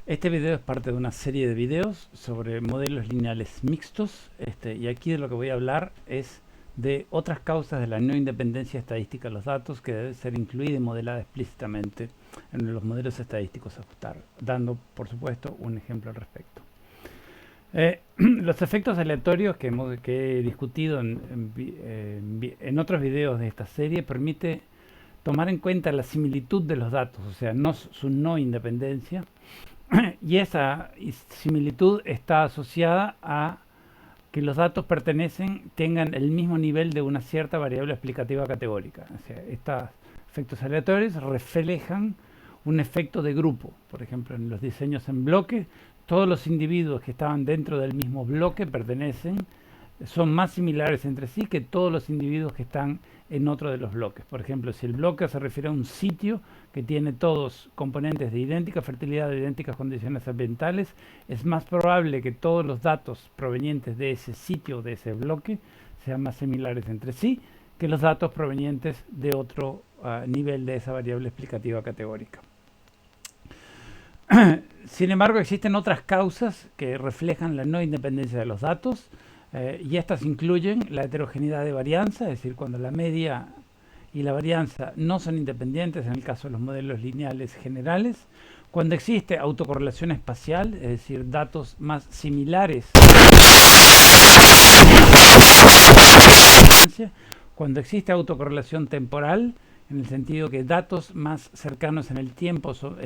Este video es parte de una serie de videos sobre modelos lineales mixtos, y aquí de lo que voy a hablar es de otras causas de la no independencia estadística de los datos que debe ser incluida y modelada explícitamente en los modelos estadísticos a ajustar, dando por supuesto un ejemplo al respecto. Los efectos aleatorios que he discutido en otros videos de esta serie permite tomar en cuenta la similitud de los datos, o sea, su no independencia, y esa similitud está asociada a que los datos tengan el mismo nivel de una cierta variable explicativa categórica. O sea, estos efectos aleatorios reflejan un efecto de grupo. Por ejemplo, en los diseños en bloque, todos los individuos que estaban dentro del mismo bloque son más similares entre sí que todos los individuos que están en otro de los bloques. Por ejemplo, si el bloque se refiere a un sitio que tiene todos componentes de idéntica fertilidad, de idénticas condiciones ambientales, es más probable que todos los datos provenientes de ese sitio, de ese bloque, sean más similares entre sí que los datos provenientes de otro nivel de esa variable explicativa categórica. Sin embargo, existen otras causas que reflejan la no independencia de los datos, y estas incluyen la heterogeneidad de varianza, es decir, cuando la media y la varianza no son independientes en el caso de los modelos lineales generales, cuando existe autocorrelación espacial, es decir, datos más similares, cuando existe autocorrelación temporal, en el sentido que datos más cercanos en el tiempo son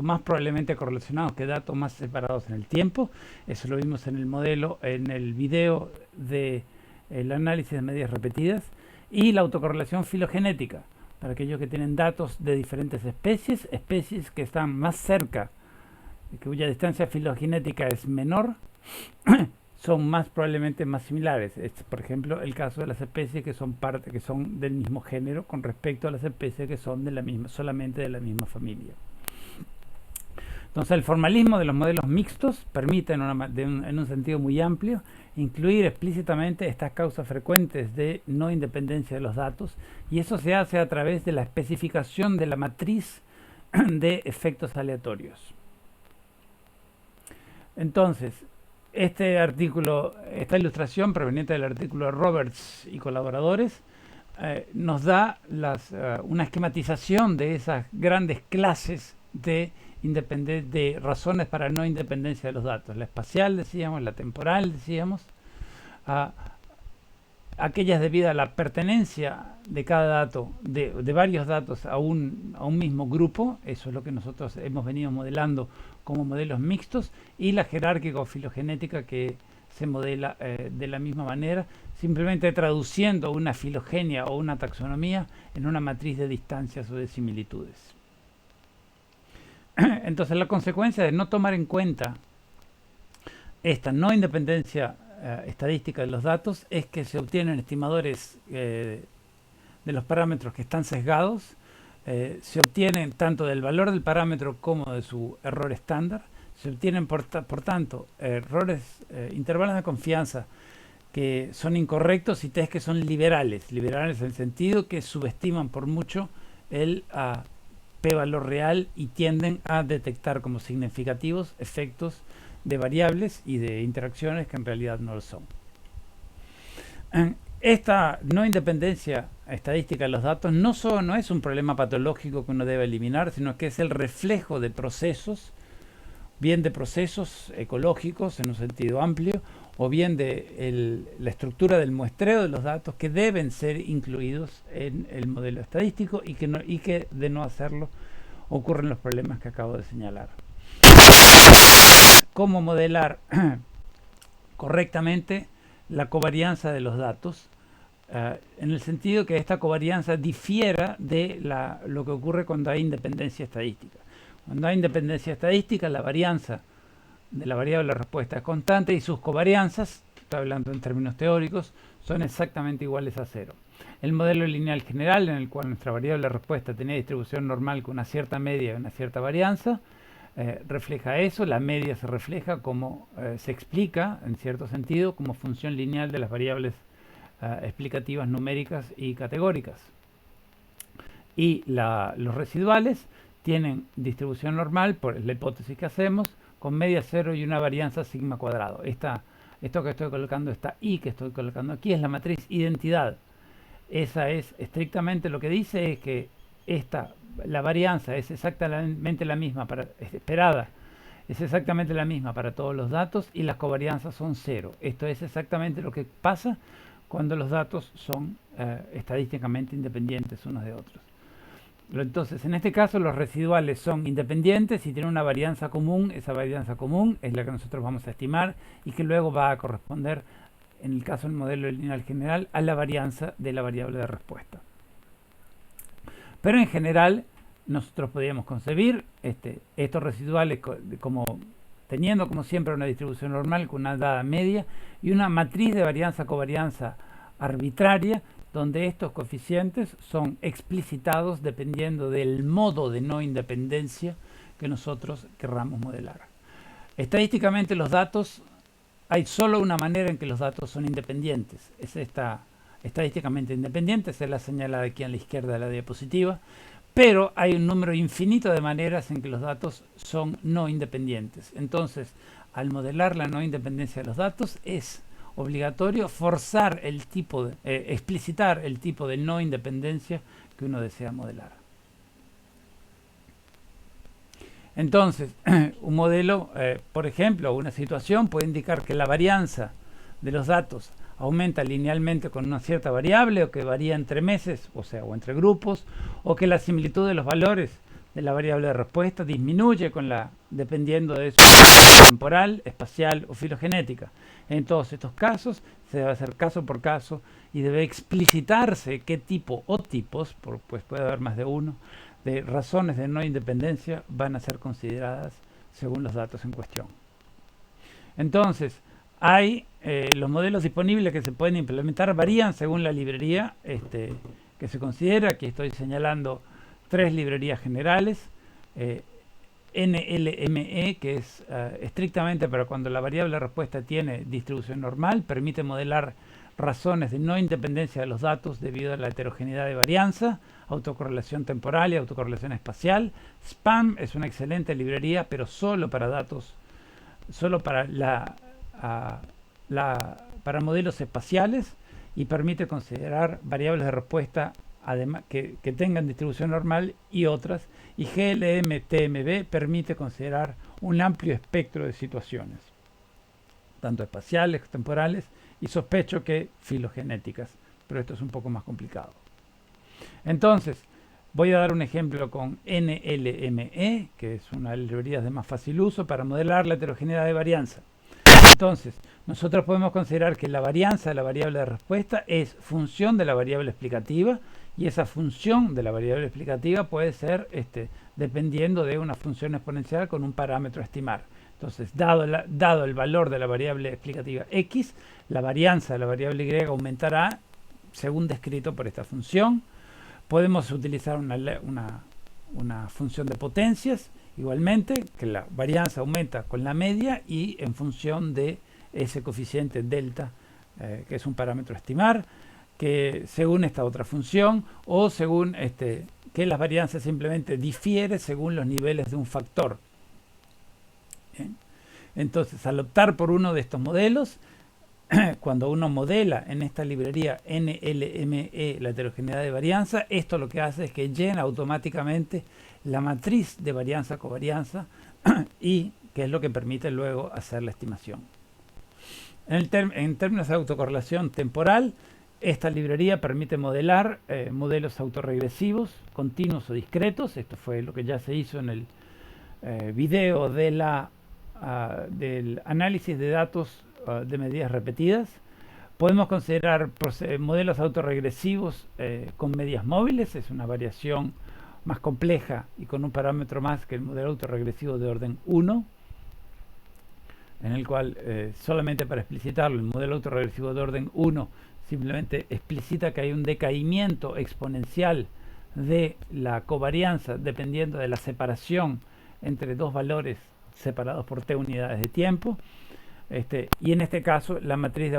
más probablemente correlacionados que datos más separados en el tiempo. Eso lo vimos en el video del análisis de medias repetidas. Y la autocorrelación filogenética, para aquellos que tienen datos de diferentes especies que están más cerca, cuya distancia filogenética es menor, son más probablemente más similares. Es, por ejemplo, el caso de las especies que son del mismo género con respecto a las especies que son solamente de la misma familia. Entonces, el formalismo de los modelos mixtos permite, en un sentido muy amplio, incluir explícitamente estas causas frecuentes de no independencia de los datos, y eso se hace a través de la especificación de la matriz de efectos aleatorios. Entonces, esta ilustración proveniente del artículo de Roberts y colaboradores nos da una esquematización de esas grandes clases de razones para no independencia de los datos. La espacial, decíamos, la temporal, decíamos, aquellas debidas a la pertenencia de cada dato, de varios datos a un mismo grupo. Eso es lo que nosotros hemos venido modelando como modelos mixtos, y la jerárquica o filogenética, que se modela de la misma manera, simplemente traduciendo una filogenia o una taxonomía en una matriz de distancias o de similitudes. Entonces, la consecuencia de no tomar en cuenta esta no independencia estadística de los datos es que se obtienen estimadores de los parámetros que están sesgados. Se obtienen tanto del valor del parámetro como de su error estándar. Se obtienen por tanto intervalos de confianza que son incorrectos y test que son liberales en el sentido que subestiman por mucho el p-valor real y tienden a detectar como significativos efectos de variables y de interacciones que en realidad no lo son. Esta no independencia estadística de los datos no es un problema patológico que uno debe eliminar, sino que es el reflejo de procesos, bien de procesos ecológicos en un sentido amplio, o bien de la estructura del muestreo de los datos, que deben ser incluidos en el modelo estadístico, y que de no hacerlo ocurren los problemas que acabo de señalar. ¿Cómo modelar correctamente la covarianza de los datos? En el sentido que esta covarianza difiera de lo que ocurre cuando hay independencia estadística. Cuando hay independencia estadística, la varianza de la variable respuesta es constante y sus covarianzas, estoy hablando en términos teóricos, son exactamente iguales a cero. El modelo lineal general, en el cual nuestra variable respuesta tenía distribución normal con una cierta media y una cierta varianza, refleja eso. La media se refleja se explica, en cierto sentido, como función lineal de las variables explicativas numéricas y categóricas. Y los residuales tienen distribución normal, por la hipótesis que hacemos, con media cero y una varianza sigma cuadrado. Esto que estoy colocando, esta I que estoy colocando aquí, es la matriz identidad. Esa es estrictamente lo que dice, es que la varianza es exactamente la misma esperada, es exactamente la misma para todos los datos y las covarianzas son cero. Esto es exactamente lo que pasa cuando los datos son estadísticamente independientes unos de otros. Entonces, en este caso los residuales son independientes y tienen una varianza común. Esa varianza común es la que nosotros vamos a estimar y que luego va a corresponder, en el caso del modelo lineal general, a la varianza de la variable de respuesta. Pero en general nosotros podríamos concebir estos residuales teniendo como siempre una distribución normal con una dada media y una matriz de varianza-covarianza arbitraria, donde estos coeficientes son explicitados dependiendo del modo de no independencia que nosotros querramos modelar. Estadísticamente los datos, hay solo una manera en que los datos son independientes, es esta estadísticamente independiente, es la señalada aquí a la izquierda de la diapositiva, pero hay un número infinito de maneras en que los datos son no independientes. Entonces, al modelar la no independencia de los datos es obligatorio forzar explicitar el tipo de no independencia que uno desea modelar. Entonces, un modelo, por ejemplo, una situación puede indicar que la varianza de los datos aumenta linealmente con una cierta variable, o que varía entre meses, o entre grupos, o que la similitud de los valores de la variable de respuesta disminuye dependiendo de su temporal, espacial o filogenética. En todos estos casos se debe hacer caso por caso y debe explicitarse qué tipo o tipos, pues puede haber más de uno, de razones de no independencia van a ser consideradas según los datos en cuestión. Entonces, hay los modelos disponibles que se pueden implementar varían según la librería que se considera. Aquí estoy señalando 3 librerías generales. NLME, que es estrictamente para cuando la variable de respuesta tiene distribución normal, permite modelar razones de no independencia de los datos debido a la heterogeneidad de varianza, autocorrelación temporal y autocorrelación espacial. SPAM es una excelente librería, pero solo para datos, solo para para modelos espaciales, y permite considerar variables de respuesta además que tengan distribución normal y otras, y GLM-TMB permite considerar un amplio espectro de situaciones, tanto espaciales, temporales y sospecho que filogenéticas, pero esto es un poco más complicado. Entonces, voy a dar un ejemplo con NLME, que es una de las librerías de más fácil uso para modelar la heterogeneidad de varianza. Entonces, nosotros podemos considerar que la varianza de la variable de respuesta es función de la variable explicativa, y esa función de la variable explicativa puede ser dependiendo de una función exponencial con un parámetro a estimar. Entonces, dado el valor de la variable explicativa x, la varianza de la variable y aumentará según descrito por esta función. Podemos utilizar una función de potencias, igualmente, que la varianza aumenta con la media y en función de ese coeficiente delta, que es un parámetro a estimar, que según esta otra función, o según que las varianzas simplemente difieren según los niveles de un factor. ¿Bien? Entonces, al optar por uno de estos modelos, cuando uno modela en esta librería NLME la heterogeneidad de varianza, esto lo que hace es que llena automáticamente la matriz de varianza-covarianza y que es lo que permite luego hacer la estimación. En términos de autocorrelación temporal, esta librería permite modelar modelos autorregresivos, continuos o discretos. Esto fue lo que ya se hizo en el video del análisis de datos de medidas repetidas. Podemos considerar modelos autorregresivos con medias móviles. Es una variación más compleja y con un parámetro más que el modelo autorregresivo de orden 1, en el cual solamente para explicitarlo, el modelo autorregresivo de orden 1 simplemente explicita que hay un decaimiento exponencial de la covarianza dependiendo de la separación entre dos valores separados por t unidades de tiempo. Y en este caso la matriz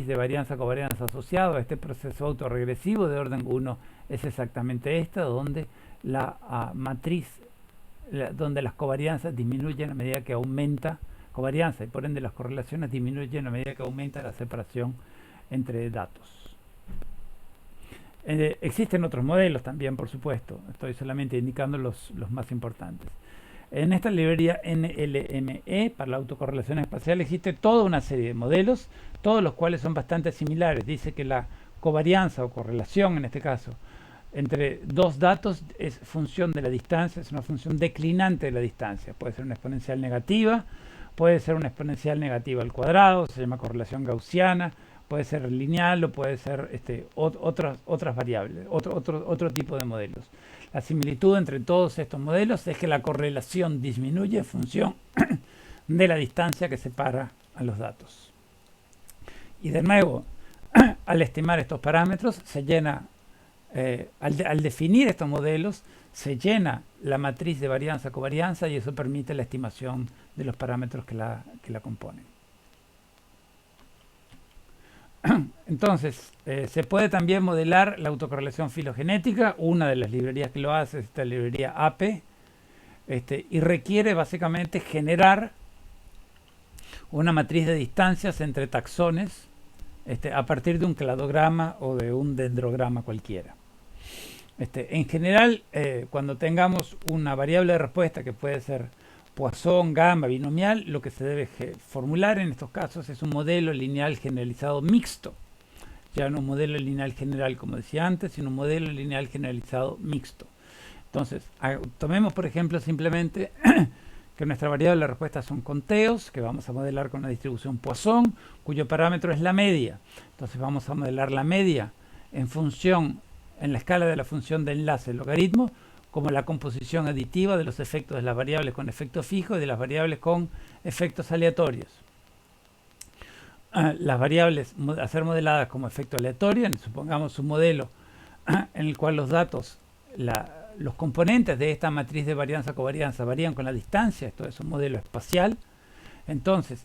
de varianza-covarianza asociado a este proceso autorregresivo de orden 1 es exactamente esta, donde la matriz donde las covarianzas disminuyen a medida que aumenta covarianza y por ende las correlaciones disminuyen a medida que aumenta la separación entre datos. Existen otros modelos también, por supuesto, estoy solamente indicando los más importantes. En esta librería NLME para la autocorrelación espacial existe toda una serie de modelos, todos los cuales son bastante similares. Dice que la covarianza o correlación, en este caso, entre dos datos es función de la distancia, es una función declinante de la distancia. Puede ser una exponencial negativa, puede ser una exponencial negativa al cuadrado, se llama correlación gaussiana, puede ser lineal o puede ser otras variables, otro tipo de modelos. La similitud entre todos estos modelos es que la correlación disminuye en función de la distancia que separa a los datos. Y de nuevo, al estimar estos parámetros, se llena, al definir estos modelos, se llena la matriz de varianza-covarianza y eso permite la estimación de los parámetros que la componen. Entonces, se puede también modelar la autocorrelación filogenética. Una de las librerías que lo hace es esta librería APE, y requiere básicamente generar una matriz de distancias entre taxones a partir de un cladograma o de un dendrograma cualquiera. En general, cuando tengamos una variable de respuesta que puede ser Poisson, gamma, binomial, lo que se debe formular en estos casos es un modelo lineal generalizado mixto. Ya no un modelo lineal general, como decía antes, sino un modelo lineal generalizado mixto. Entonces, tomemos por ejemplo simplemente que nuestra variable de respuesta son conteos, que vamos a modelar con una distribución Poisson, cuyo parámetro es la media. Entonces vamos a modelar la media en la escala de la función de enlace logaritmo, como la composición aditiva de los efectos de las variables con efecto fijo y de las variables con efectos aleatorios. Las variables a ser modeladas como efecto aleatorio, supongamos un modelo en el cual los datos, los componentes de esta matriz de varianza-covarianza varían con la distancia, esto es un modelo espacial. Entonces,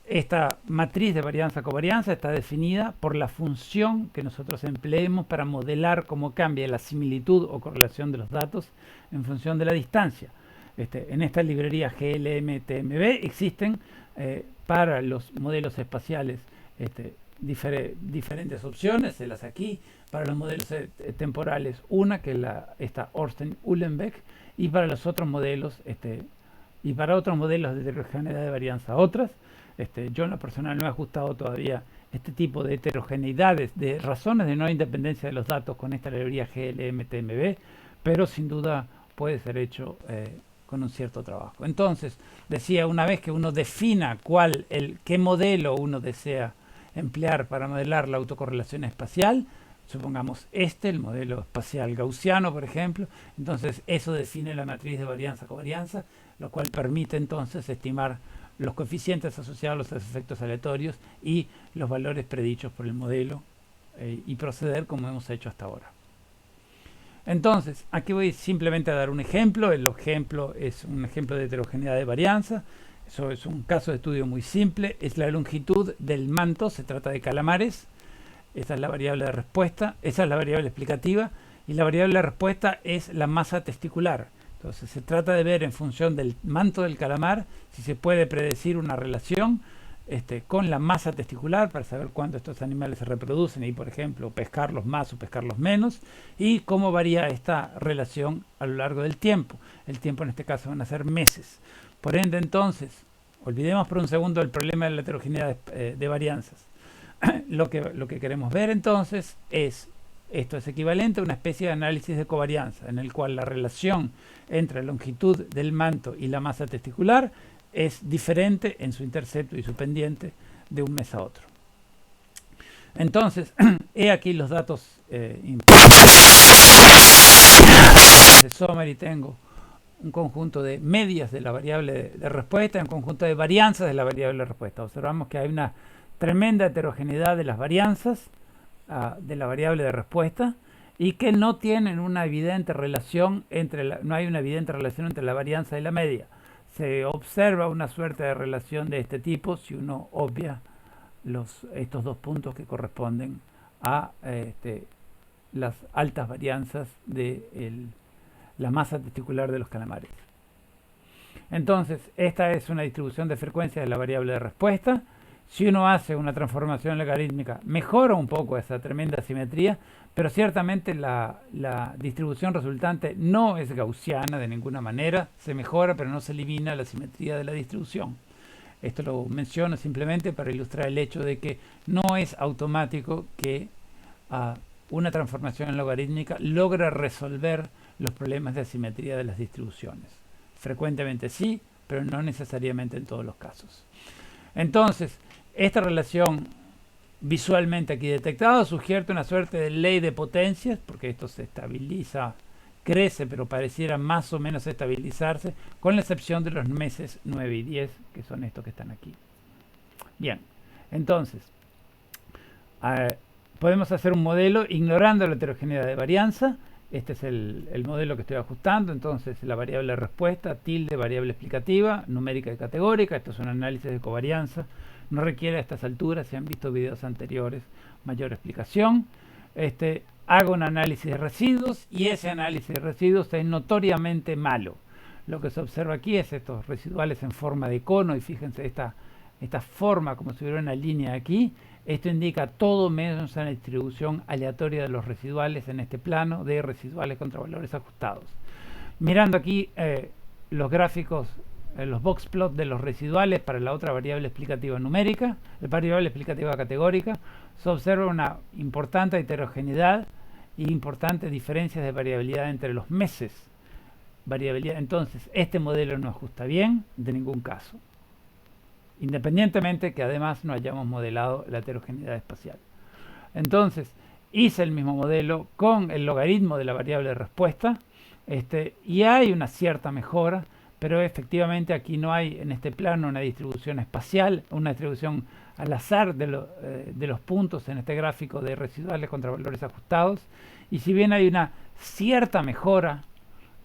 esta matriz de varianza-covarianza está definida por la función que nosotros empleemos para modelar cómo cambia la similitud o correlación de los datos en función de la distancia. En esta librería GLMTMB existen para los modelos espaciales diferentes opciones, se las aquí. Para los modelos temporales una, que es esta Ornstein-Uhlenbeck, y para los otros modelos y para otros modelos de heterogeneidad de varianza otras. Yo en lo personal no he ajustado todavía este tipo de heterogeneidades de razones de no independencia de los datos con esta librería GLMTMB, pero sin duda puede ser hecho con un cierto trabajo. Entonces, decía, una vez que uno defina qué modelo uno desea emplear para modelar la autocorrelación espacial, supongamos el modelo espacial gaussiano, por ejemplo, entonces eso define la matriz de varianza-covarianza, lo cual permite entonces estimar los coeficientes asociados a los efectos aleatorios y los valores predichos por el modelo y proceder como hemos hecho hasta ahora. Entonces, aquí voy simplemente a dar un ejemplo. El ejemplo es un ejemplo de heterogeneidad de varianza. Eso es un caso de estudio muy simple. Es la longitud del manto, se trata de calamares. Esa es la variable de respuesta, esa es la variable explicativa, y la variable de respuesta es la masa testicular. Entonces se trata de ver en función del manto del calamar si se puede predecir una relación con la masa testicular para saber cuándo estos animales se reproducen y, por ejemplo, pescarlos más o pescarlos menos, y cómo varía esta relación a lo largo del tiempo. El tiempo en este caso van a ser meses. Por ende, entonces, olvidemos por un segundo el problema de la heterogeneidad de varianzas. Lo que queremos ver entonces es, esto es equivalente a una especie de análisis de covarianza, en el cual la relación entre la longitud del manto y la masa testicular es diferente en su intercepto y su pendiente de un mes a otro. Entonces, he aquí los datos de summary. Tengo un conjunto de medias de la variable de respuesta y un conjunto de varianzas de la variable de respuesta. Observamos que hay una tremenda heterogeneidad de las varianzas de la variable de respuesta y que no tienen una evidente relación no hay una evidente relación entre la varianza y la media. Se observa una suerte de relación de este tipo si uno obvia estos dos puntos que corresponden a las altas varianzas de la masa testicular de los calamares. Entonces, esta es una distribución de frecuencia de la variable de respuesta. Si uno hace una transformación logarítmica, mejora un poco esa tremenda simetría, pero ciertamente la distribución resultante no es gaussiana de ninguna manera. Se mejora, pero no se elimina la simetría de la distribución. Esto lo menciono simplemente para ilustrar el hecho de que no es automático que una transformación logarítmica logra resolver los problemas de asimetría de las distribuciones. Frecuentemente sí, pero no necesariamente en todos los casos. Entonces, esta relación visualmente aquí detectada sugiere una suerte de ley de potencias, porque esto se estabiliza, crece, pero pareciera más o menos estabilizarse, con la excepción de los meses 9 y 10, que son estos que están aquí. Bien, entonces, podemos hacer un modelo ignorando la heterogeneidad de varianza. Este es el modelo que estoy ajustando. Entonces, la variable de respuesta, tilde, variable explicativa, numérica y categórica. Esto es un análisis de covarianza. No requiere a estas alturas, si han visto videos anteriores, mayor explicación. Hago un análisis de residuos y ese análisis de residuos es notoriamente malo. Lo que se observa aquí es estos residuales en forma de cono y fíjense esta forma como si hubiera una línea aquí. Esto indica todo menos una distribución aleatoria de los residuales en este plano de residuales contra valores ajustados. Mirando aquí los gráficos, los box plot de los residuales para la otra variable explicativa numérica, la variable explicativa categórica, se observa una importante heterogeneidad y importantes diferencias de variabilidad entre los meses. Entonces, este modelo no ajusta bien de ningún caso, independientemente que además no hayamos modelado la heterogeneidad espacial. Entonces, hice el mismo modelo con el logaritmo de la variable de respuesta, y hay una cierta mejora, pero efectivamente aquí no hay en este plano una distribución espacial, una distribución al azar de los puntos en este gráfico de residuales contra valores ajustados, y si bien hay una cierta mejora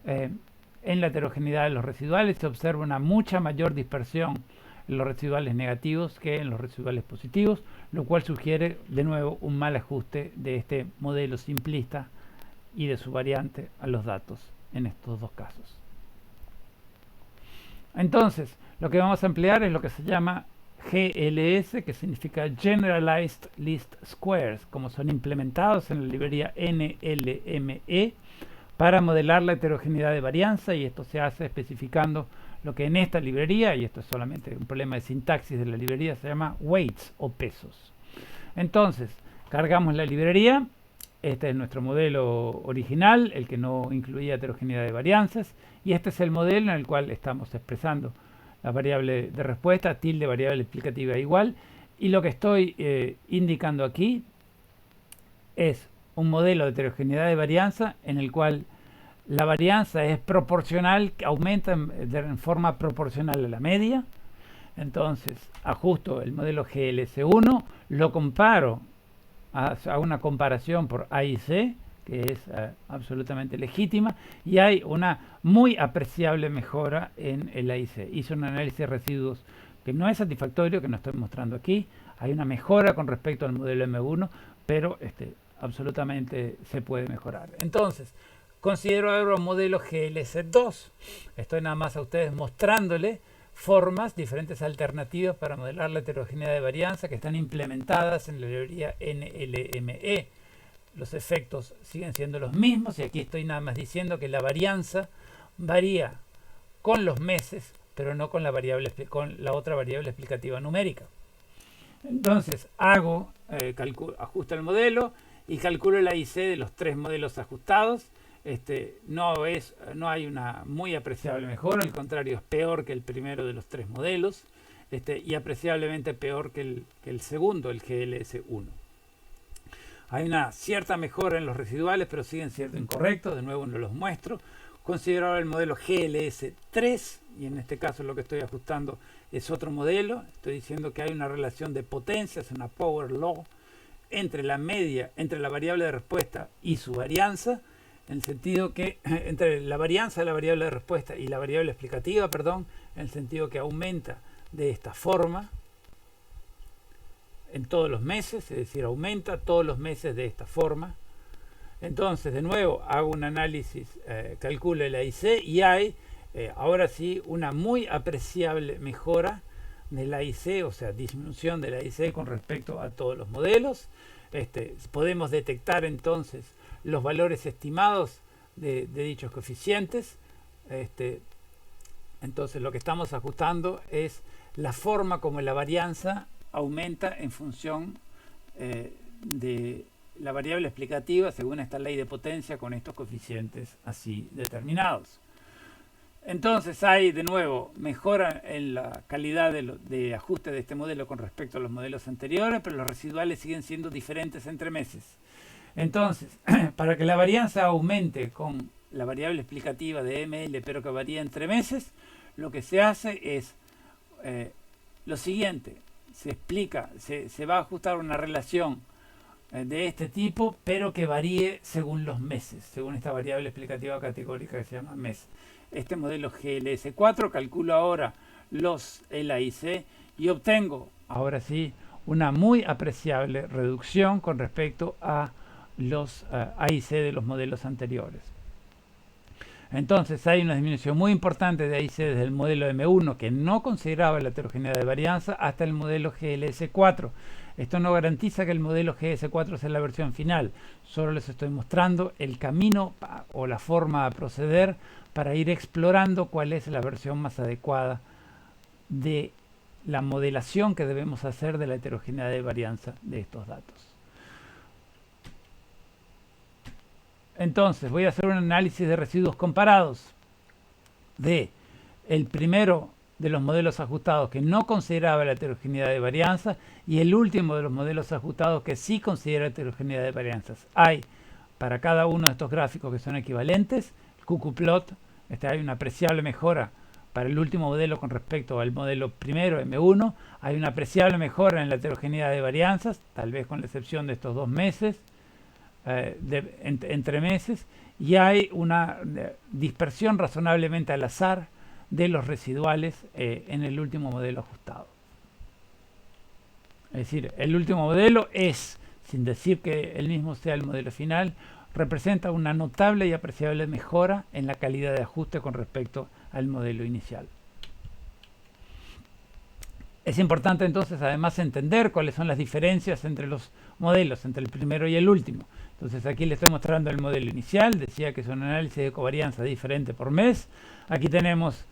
en la heterogeneidad de los residuales, se observa una mucha mayor dispersión en los residuales negativos que en los residuales positivos, lo cual sugiere de nuevo un mal ajuste de este modelo simplista y de su variante a los datos en estos dos casos. Entonces, lo que vamos a emplear es lo que se llama GLS, que significa Generalized Least Squares, como son implementados en la librería NLME para modelar la heterogeneidad de varianza, y esto se hace especificando lo que en esta librería, y esto es solamente un problema de sintaxis de la librería, se llama weights o pesos. Entonces, cargamos la librería. Este es nuestro modelo original, el que no incluía heterogeneidad de varianzas, y este es el modelo en el cual estamos expresando la variable de respuesta, tilde variable explicativa igual, y lo que estoy indicando aquí es un modelo de heterogeneidad de varianza en el cual la varianza es proporcional, que aumenta en forma proporcional a la media. Entonces, ajusto el modelo GLS1, lo comparo, hago una comparación por A y C, que es absolutamente legítima, y hay una muy apreciable mejora en el A y C. Hice un análisis de residuos que no es satisfactorio, que no estoy mostrando aquí. Hay una mejora con respecto al modelo M1, pero absolutamente se puede mejorar. Entonces, considero ahora un modelo GLS2. Estoy nada más a ustedes mostrándole formas, diferentes alternativas para modelar la heterogeneidad de varianza que están implementadas en la librería NLME. Los efectos siguen siendo los mismos, y aquí estoy nada más diciendo que la varianza varía con los meses, pero no con la otra variable explicativa numérica. Entonces ajusto el modelo y calculo la IC de los tres modelos ajustados. No hay una muy apreciable mejora, al contrario, es peor que el primero de los tres modelos, y apreciablemente peor que el segundo, el GLS1. Hay una cierta mejora en los residuales, pero siguen siendo incorrectos. De nuevo no los muestro. Considero ahora el modelo GLS3, y en este caso lo que estoy ajustando es otro modelo. Estoy diciendo que hay una relación de potencias, una power law, entre la variable de respuesta y su varianza, en el sentido que entre la varianza de la variable de respuesta y la variable explicativa, en el sentido que aumenta de esta forma en todos los meses, es decir, aumenta todos los meses de esta forma. Entonces, de nuevo, hago un análisis, calculo el AIC, y hay Ahora sí, una muy apreciable mejora de la AIC, o sea, disminución de la AIC con respecto a todos los modelos. Podemos detectar entonces los valores estimados de dichos coeficientes. Entonces lo que estamos ajustando es la forma como la varianza aumenta en función de la variable explicativa según esta ley de potencia con estos coeficientes así determinados. Entonces hay de nuevo mejora en la calidad de ajuste de este modelo con respecto a los modelos anteriores, pero los residuales siguen siendo diferentes entre meses. Entonces, para que la varianza aumente con la variable explicativa de ML, pero que varía entre meses, lo que se hace es lo siguiente: se va a ajustar una relación de este tipo, pero que varíe según los meses, según esta variable explicativa categórica que se llama mes. Este modelo GLS4 calculo ahora los LAIC y obtengo, ahora sí, una muy apreciable reducción con respecto a los AIC de los modelos anteriores. Entonces hay una disminución muy importante de AIC desde el modelo M1, que no consideraba la heterogeneidad de varianza, hasta el modelo GLS4. Esto no garantiza que el modelo GS4 sea la versión final, solo les estoy mostrando el camino o la forma a proceder para ir explorando cuál es la versión más adecuada de la modelación que debemos hacer de la heterogeneidad de varianza de estos datos. Entonces voy a hacer un análisis de residuos comparados de el primero de los modelos ajustados que no consideraba la heterogeneidad de varianza y el último de los modelos ajustados que sí considera heterogeneidad de varianzas. Hay para cada uno de estos gráficos que son equivalentes, el QQplot, hay una apreciable mejora para el último modelo con respecto al modelo primero, M1, hay una apreciable mejora en la heterogeneidad de varianzas, tal vez con la excepción de estos 2 meses, entre meses, y hay una dispersión razonablemente al azar de los residuales en el último modelo ajustado. Es decir, el último modelo es, sin decir que el mismo sea el modelo final, representa una notable y apreciable mejora en la calidad de ajuste con respecto al modelo inicial. Es importante entonces además entender cuáles son las diferencias entre los modelos, entre el primero y el último. Entonces aquí le estoy mostrando el modelo inicial, decía que es un análisis de covarianza diferente por mes. Aquí tenemos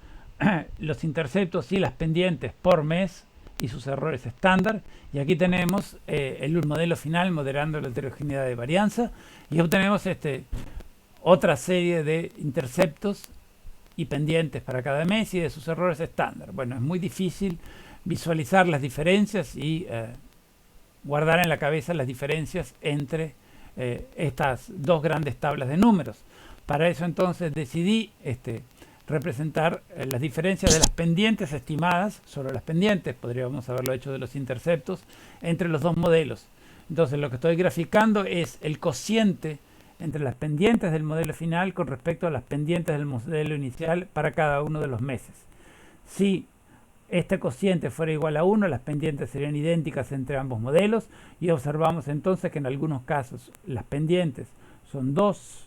los interceptos y las pendientes por mes y sus errores estándar. Y aquí tenemos el modelo final moderando la heterogeneidad de varianza. Y obtenemos otra serie de interceptos y pendientes para cada mes y de sus errores estándar. Bueno, es muy difícil visualizar las diferencias y guardar en la cabeza las diferencias entre estas dos grandes tablas de números. Para eso entonces decidí representar las diferencias de las pendientes estimadas, solo las pendientes, podríamos haberlo hecho de los interceptos, entre los dos modelos. Entonces lo que estoy graficando es el cociente entre las pendientes del modelo final con respecto a las pendientes del modelo inicial para cada uno de los meses. Si este cociente fuera igual a 1, las pendientes serían idénticas entre ambos modelos y observamos entonces que en algunos casos las pendientes son 2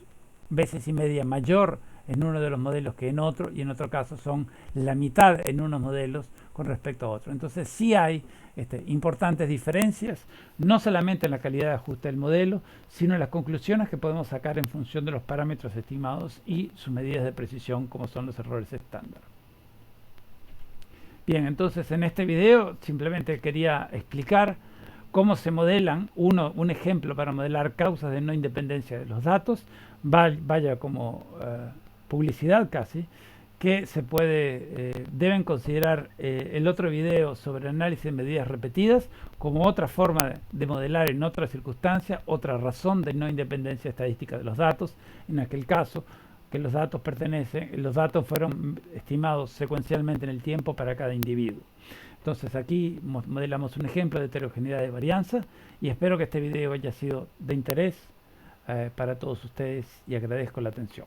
veces y media mayor en uno de los modelos que en otro, y en otro caso son la mitad en unos modelos con respecto a otro. Entonces sí hay importantes diferencias, no solamente en la calidad de ajuste del modelo, sino en las conclusiones que podemos sacar en función de los parámetros estimados y sus medidas de precisión, como son los errores estándar. Bien, entonces en este video simplemente quería explicar cómo se modelan, un ejemplo para modelar causas de no independencia de los datos, vaya como publicidad casi, que se puede, deben considerar el otro video sobre análisis de medidas repetidas como otra forma de modelar en otras circunstancias, otra razón de no independencia estadística de los datos, en aquel caso que los datos fueron estimados secuencialmente en el tiempo para cada individuo. Entonces aquí modelamos un ejemplo de heterogeneidad de varianza y espero que este video haya sido de interés para todos ustedes y agradezco la atención.